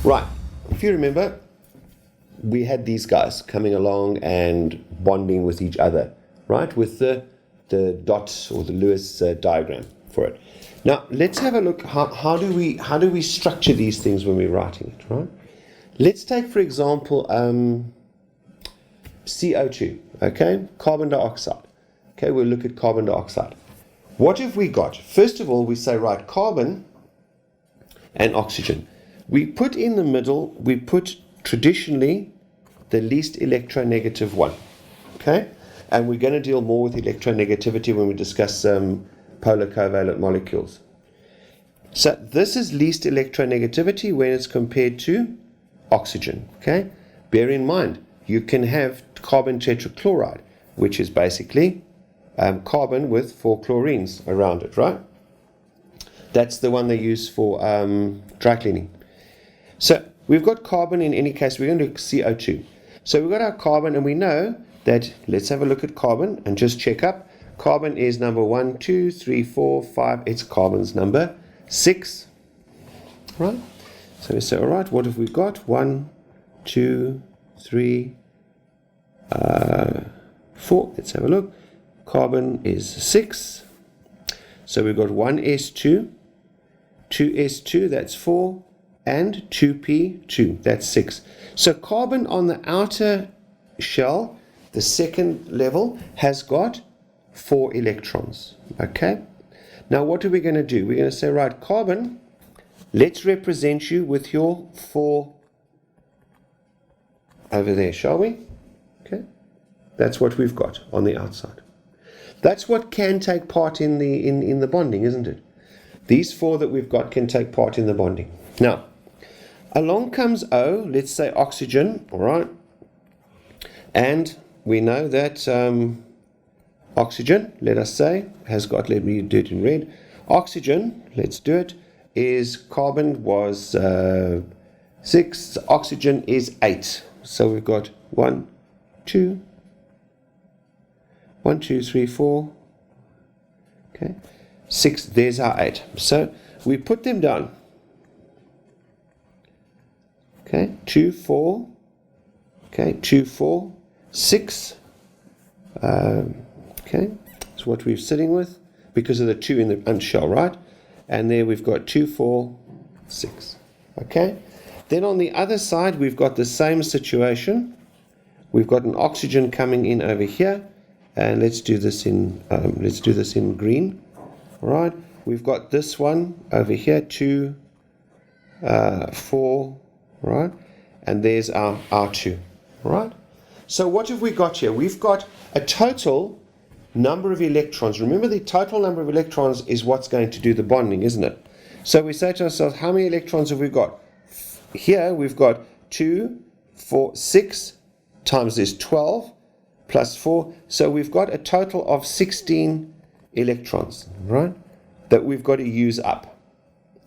Right, if you remember, we had these guys coming along and bonding with each other, right, with the dots or the Lewis diagram for it. Now, let's have a look. How do we structure these things when we're writing it, right? Let's take, for example, CO2, okay, carbon dioxide. Okay, we'll look at carbon dioxide. What have we got? First of all, we say, right, carbon and oxygen. We put in the middle, we put traditionally the least electronegative one, okay? And we're going to deal more with electronegativity when we discuss polar covalent molecules. So this is least electronegativity when it's compared to oxygen, okay? Bear in mind, you can have carbon tetrachloride, which is basically carbon with 4 chlorines around it, right? That's the one they use for dry cleaning. So we've got carbon in any case. We're going to do CO2. So we've got our carbon, and we know that, let's have a look at carbon and just check up. Carbon is number 1, 2, 3, 4, 5. It's carbon's number 6. Right? So we say, all right, what have we got? 1, 2, 3, 4. Let's have a look. Carbon is 6. So we've got 1s2, 2s2, that's 4, and 2p2, that's 6. So carbon on the outer shell, the second level, has got 4 electrons. Okay? Now what are we going to do? We're going to say, right, carbon, let's represent you with your 4 over there, shall we? Okay? That's what we've got on the outside. That's what can take part in the bonding, isn't it? These 4 that we've got can take part in the bonding. Now, along comes O, let's say oxygen, all right? And we know that oxygen, let us say, has got, let me do it in red. Oxygen, let's do it, is carbon was 6, oxygen is 8. So we've got 1, 2, 3, 4, okay, 6, there's our 8. So we put them down. Okay, 2, 4, okay, 2, 4, 6, okay, that's what we're sitting with because of the 2 in the unshell, right? And there we've got 2, 4, 6, okay? Then on the other side, we've got the same situation. We've got an oxygen coming in over here, and let's do this in green, all right? We've got this one over here, 2, 4, right? And there's our 2, right? So what have we got here? We've got a total number of electrons. Remember, the total number of electrons is what's going to do the bonding, isn't it? So we say to ourselves, how many electrons have we got? Here we've got 2, 4, 6 times this 12 plus 4. So we've got a total of 16 electrons, right? That we've got to use up.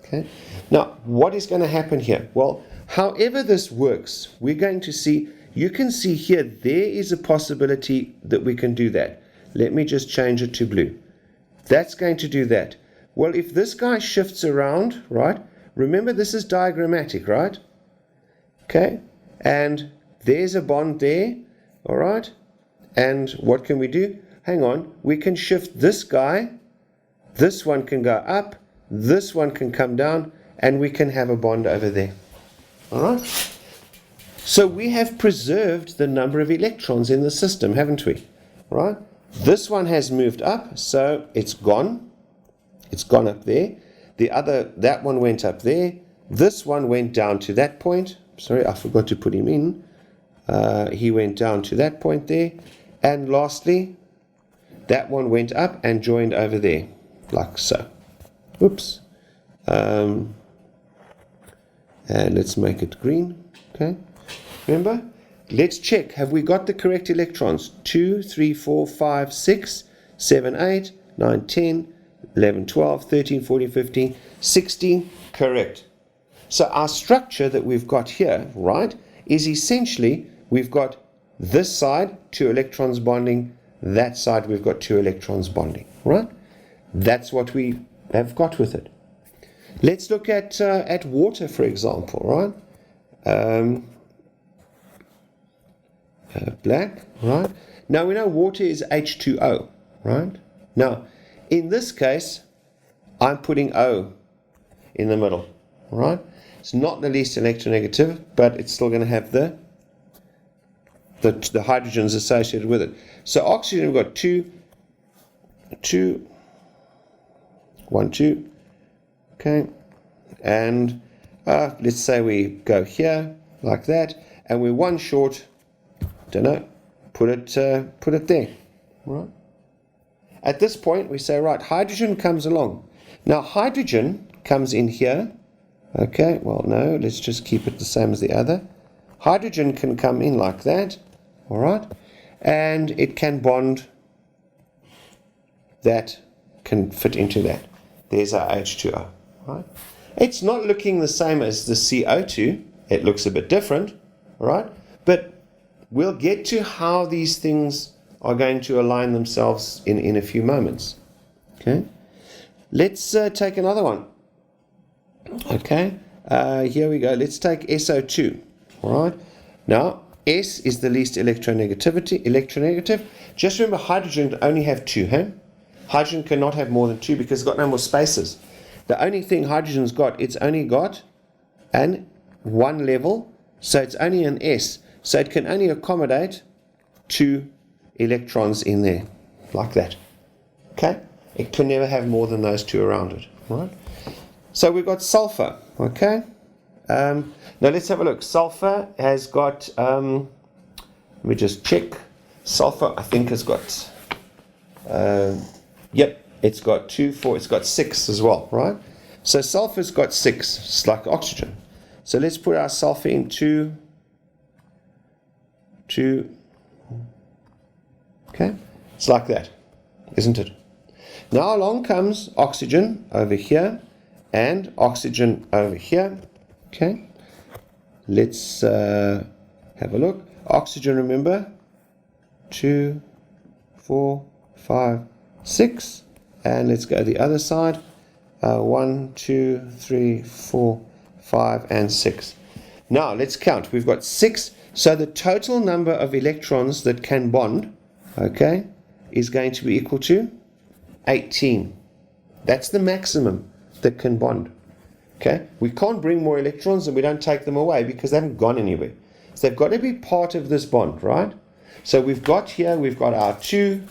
Okay. Now, what is going to happen here? Well, however this works, we're going to see, you can see here, there is a possibility that we can do that. Let me just change it to blue. That's going to do that. Well, if this guy shifts around, right, remember this is diagrammatic, right? Okay, and there's a bond there, all right? And what can we do? Hang on, we can shift this guy, this one can go up, this one can come down, and we can have a bond over there. All right? So we have preserved the number of electrons in the system, haven't we? Right? This one has moved up, so it's gone. It's gone up there. That one went up there. This one went down to that point. Sorry, I forgot to put him in. He went down to that point there. And lastly, that one went up and joined over there, like so. Oops. And let's make it green. Okay. Remember? Let's check. Have we got the correct electrons? 2, 3, 4, 5, 6, 7, 8, 9, 10, 11, 12, 13, 14, 15, 16. Correct. So our structure that we've got here, right, is essentially we've got this side, 2 electrons bonding. That side, we've got 2 electrons bonding, right? That's what we have got with it. Let's look at water, for example, right? black, right? Now we know water is H2O, right? Now, in this case, I'm putting O in the middle, right? It's not the least electronegative, but it's still going to have the hydrogens associated with it. So oxygen, we've got 1, 2, okay, and let's say we go here like that, and we're one short. Don't know. Put it there, right? At this point, we say, right, hydrogen comes along. Now, hydrogen comes in here. Okay, well, no, let's just keep it the same as the other. Hydrogen can come in like that, all right? And it can bond, that can fit into that. There's our H2O, right? It's not looking the same as the CO2. It looks a bit different, all right? But we'll get to how these things are going to align themselves in a few moments. Okay, let's take another one. Okay, here we go. Let's take SO2. All right. Now, S is the least electronegative. Just remember, hydrogen can only have 2. Huh? Hydrogen cannot have more than 2 because it's got no more spaces. The only thing hydrogen's got, it's only got an 1 level, so it's only an S. So it can only accommodate 2 electrons in there, like that. Okay? It can never have more than those 2 around it. Right? So we've got sulfur. Okay? Now let's have a look. Sulfur has got, let me just check. Sulfur, I think, has got, yep, it's got 2, 4, it's got 6 as well, right? So sulfur's got 6, it's like oxygen. So let's put our sulfur in 2, okay, it's like that, isn't it? Now along comes oxygen over here and oxygen over here. Okay, let's have a look. Oxygen, remember, 2, 4, 5, 6, and let's go the other side. 1, 2, 3, 4, 5, and 6. Now let's count. We've got 6. So the total number of electrons that can bond, okay, is going to be equal to 18. That's the maximum that can bond. Okay, we can't bring more electrons and we don't take them away because they haven't gone anywhere. So they've got to be part of this bond, right? So we've got here, we've got our 2,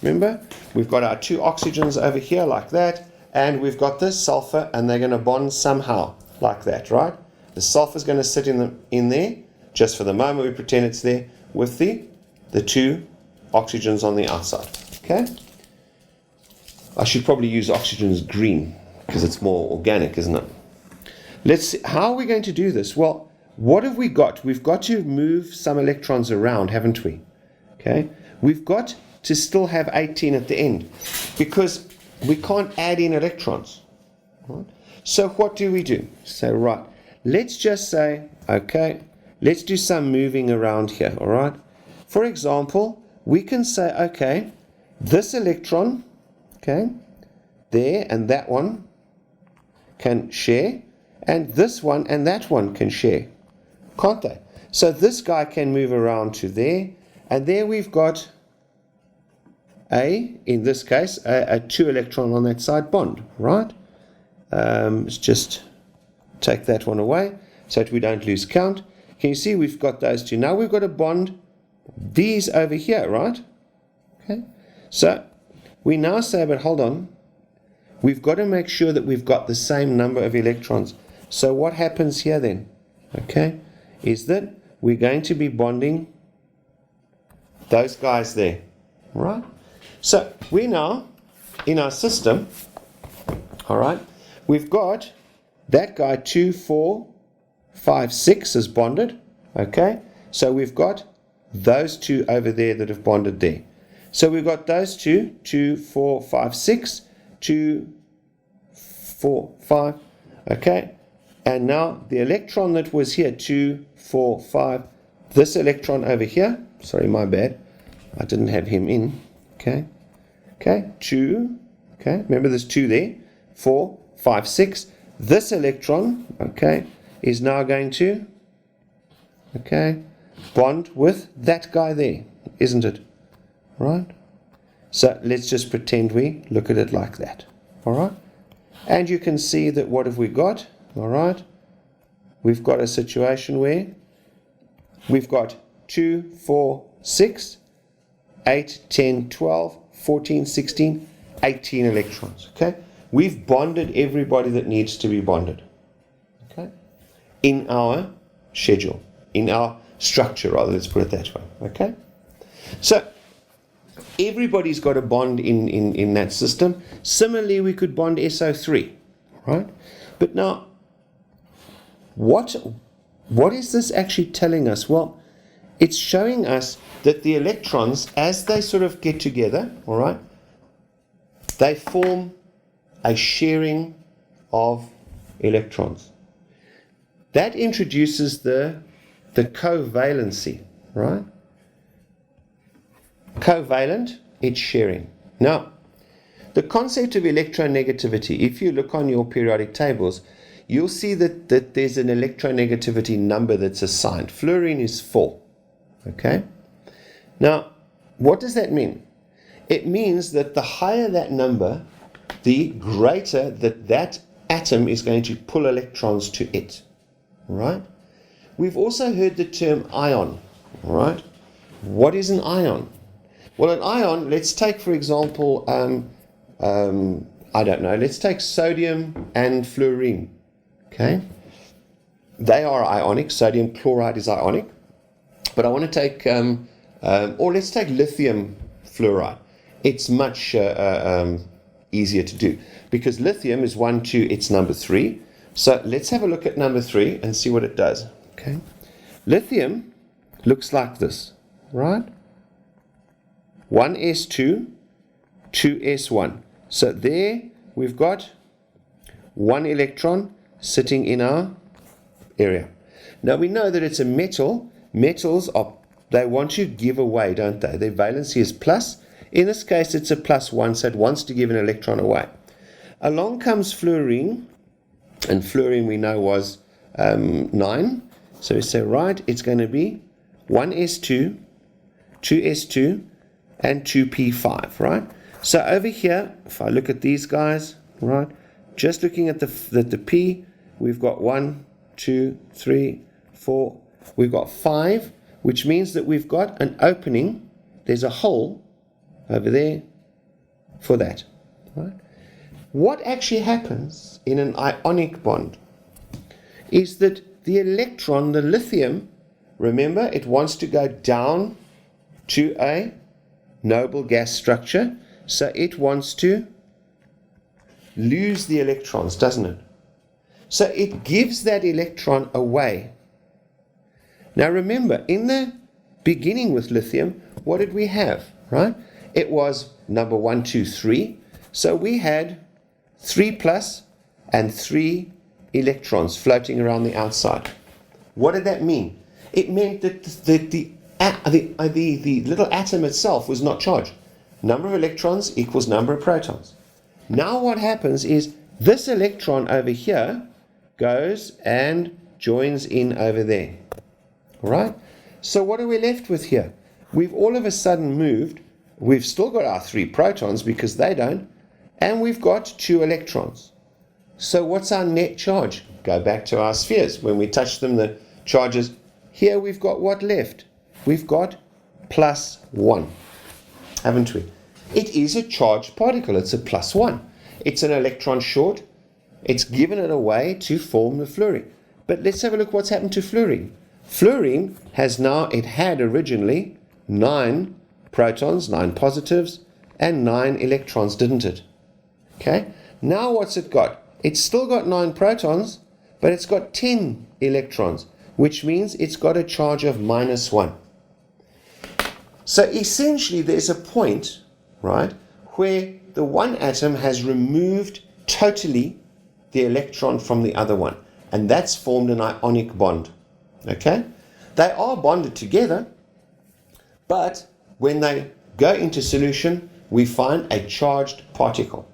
remember? We've got our 2 oxygens over here like that, and we've got this sulfur, and they're going to bond somehow like that, right? The sulfur is going to sit in there. Just for the moment, we pretend it's there with the 2 oxygens on the outside. Okay? I should probably use oxygen as green because it's more organic, isn't it? Let's see. How are we going to do this? Well, what have we got? We've got to move some electrons around, haven't we? Okay? We've got to still have 18 at the end because we can't add in electrons. Right? So what do we do? So, right, let's just say, okay, let's do some moving around here, all right? For example, we can say, okay, this electron, okay, there and that one can share, and this one and that one can share, can't they? So this guy can move around to there, and there we've got in this case, a 2 electron on that side bond, right? Let's just take that one away so that we don't lose count. Can you see we've got those 2? Now we've got to bond these over here, right? Okay. So we now say, but hold on. We've got to make sure that we've got the same number of electrons. So what happens here then? Okay, is that we're going to be bonding those guys there, right? So we now, in our system, all right, we've got that guy 2, 4, 5, 6 is bonded, okay? So we've got those 2 over there that have bonded there. So we've got those 2, 2, 4, 5, 6, 2, 4, 5, okay? And now the electron that was here, 2, 4, 5, this electron over here, sorry, my bad, I didn't have him in, okay? Okay, 2, okay, remember there's 2 there, 4, 5, 6. This electron, okay, is now going to okay, bond with that guy there, isn't it? Right? So let's just pretend we look at it like that. All right? And you can see that what have we got? All right? We've got a situation where we've got 2, 4, 6, 8, 10, 12, 14, 16, 18 electrons. Okay? We've bonded everybody that needs to be bonded. Okay? In our schedule, in our structure, rather, let's put it that way. Okay? So, everybody's got a bond in that system. Similarly, we could bond SO3, right? But now, what is this actually telling us? Well, it's showing us that the electrons, as they sort of get together, all right, they form a sharing of electrons. That introduces the covalency, right? Covalent, it's sharing. Now, the concept of electronegativity, if you look on your periodic tables, you'll see that there's an electronegativity number that's assigned. Fluorine is 4. Okay? Now, what does that mean? It means that the higher that number, the greater that atom is going to pull electrons to it. Right? We've also heard the term ion. Right? What is an ion? Well, an ion, let's take, for example, I don't know, let's take sodium and fluorine. Okay? They are ionic. Sodium chloride is ionic. But I want to take, or let's take lithium fluoride. It's much easier to do because lithium is 1, 2, it's number 3. So let's have a look at number 3 and see what it does. Okay? Lithium looks like this, right? 1s2, 2s1. So there we've got 1 electron sitting in our area. Now we know that it's a metal. Metals they want to give away, don't they? Their valency is plus. In this case, it's a +1, so it wants to give an electron away. Along comes fluorine, and fluorine we know was 9. So we say, right, it's going to be 1s2, 2s2, and 2p5, right? So over here, if I look at these guys, right, just looking at the p, we've got 1, 2, 3, 4, we've got 5, which means that we've got an opening. There's a hole over there for that. Right? What actually happens in an ionic bond is that the electron, the lithium, remember, it wants to go down to a noble gas structure, so it wants to lose the electrons, doesn't it? So it gives that electron away. Now remember, in the beginning with lithium, what did we have, right? It was number 1, 2, 3. So we had 3 plus and 3 electrons floating around the outside. What did that mean? It meant that the little atom itself was not charged. Number of electrons equals number of protons. Now what happens is this electron over here goes and joins in over there. All right? So what are we left with here? We've all of a sudden moved. We've still got our 3 protons because they don't. And we've got 2 electrons. So what's our net charge? Go back to our spheres. When we touch them, the charges. Here we've got what left? We've got +1, haven't we? It is a charged particle. It's a +1. It's an electron short. It's given it away to form the fluorine. But let's have a look what's happened to fluorine. Fluorine has now, it had originally 9 protons, 9 positives, and 9 electrons, didn't it? Okay. Now what's it got? It's still got 9 protons, but it's got 10 electrons, which means it's got a charge of -1. So essentially there's a point, right, where the one atom has removed totally the electron from the other one, and that's formed an ionic bond. Okay? They are bonded together, but when they go into solution, we find a charged particle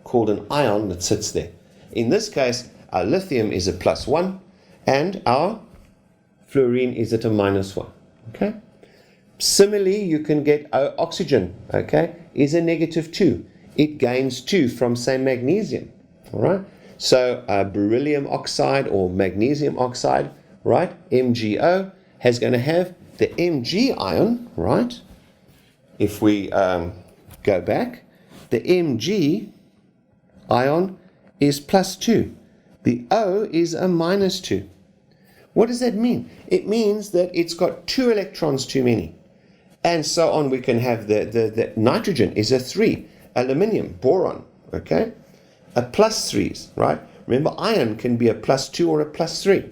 called an ion that sits there. In this case, our lithium is a +1, and our fluorine is at a -1. Okay. Similarly, you can get oxygen, okay, is a -2. It gains 2 from, say, magnesium, all right? So beryllium oxide or magnesium oxide, right, MgO, is going to have the Mg ion, right? If we go back, the Mg ion is +2. The O is a -2. What does that mean? It means that it's got 2 electrons too many. And so on. We can have the nitrogen is a 3, aluminium, boron, okay? A +3s, right? Remember, iron can be a +2 or a +3.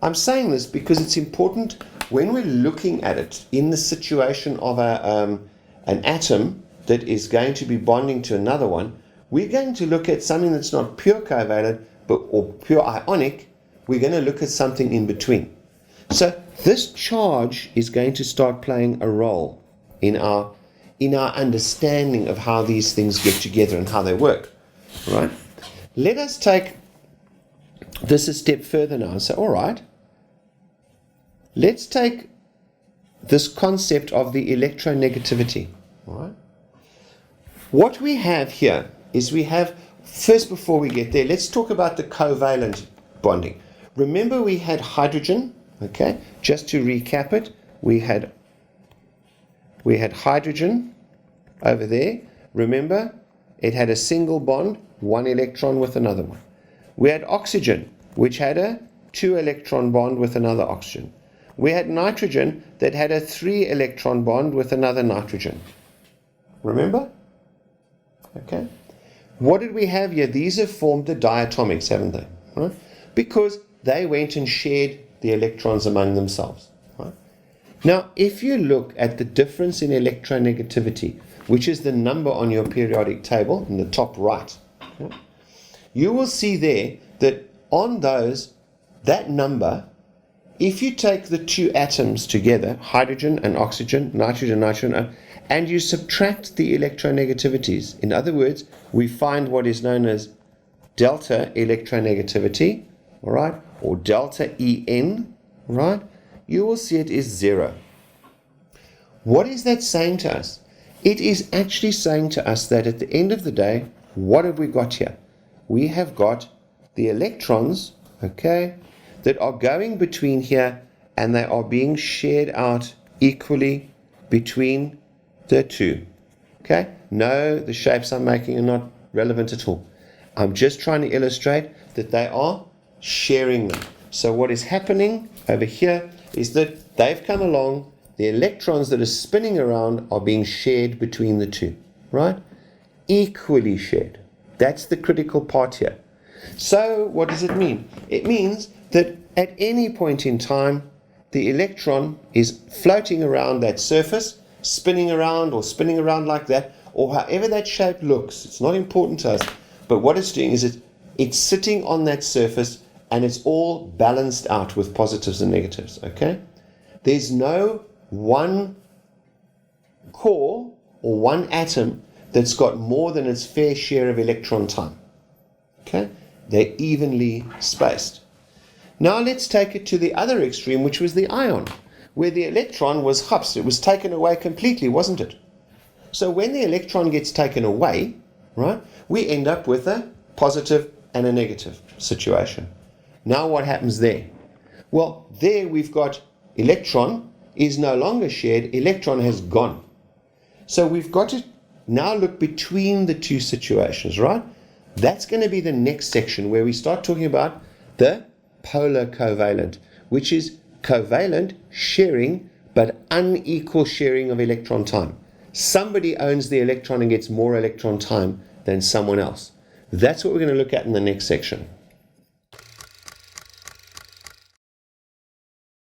I'm saying this because it's important when we're looking at it in the situation of an atom that is going to be bonding to another one. We're going to look at something that's not pure covalent or pure ionic. We're going to look at something in between. So this charge is going to start playing a role in our understanding of how these things get together and how they work. Right? Let us take this a step further now and say, all right, let's take this concept of the electronegativity. All right? What we have here is first before we get there, let's talk about the covalent bonding. Remember we had hydrogen, okay? Just to recap it, we had hydrogen over there. Remember, it had a single bond, 1 electron with another one. We had oxygen, which had a 2 electron bond with another oxygen. We had nitrogen that had a 3 electron bond with another nitrogen. Remember? Okay. What did we have here? These have formed the diatomics, haven't they? Right? Because they went and shared the electrons among themselves. Right? Now, if you look at the difference in electronegativity, which is the number on your periodic table in the top right, okay, you will see there that on that number, if you take the 2 atoms together, hydrogen and oxygen, nitrogen, and you subtract the electronegativities, in other words, we find what is known as delta electronegativity, all right, or delta En, right, you will see it is 0. What is that saying to us? It is actually saying to us that at the end of the day, what have we got here? We have got the electrons, okay, that are going between here, and they are being shared out equally between the 2. Okay? No, the shapes I'm making are not relevant at all. I'm just trying to illustrate that they are sharing them. So what is happening over here is that they've come along, the electrons that are spinning around are being shared between the 2. Right? Equally shared. That's the critical part here. So what does it mean? It means that at any point in time, the electron is floating around that surface, spinning around like that, or however that shape looks. It's not important to us, but what it's doing is it's sitting on that surface, and it's all balanced out with positives and negatives, okay? There's no one core or one atom that's got more than its fair share of electron time, okay? They're evenly spaced. Now let's take it to the other extreme, which was the ion, where the electron was hups. It was taken away completely, wasn't it? So when the electron gets taken away, right, we end up with a positive and a negative situation. Now what happens there? Well, there we've got electron is no longer shared. Electron has gone. So we've got to now look between the 2 situations, right? That's going to be the next section where we start talking about the polar covalent, which is covalent sharing but unequal sharing of electron time. Somebody owns the electron and gets more electron time than someone else. That's what we're going to look at in the next section.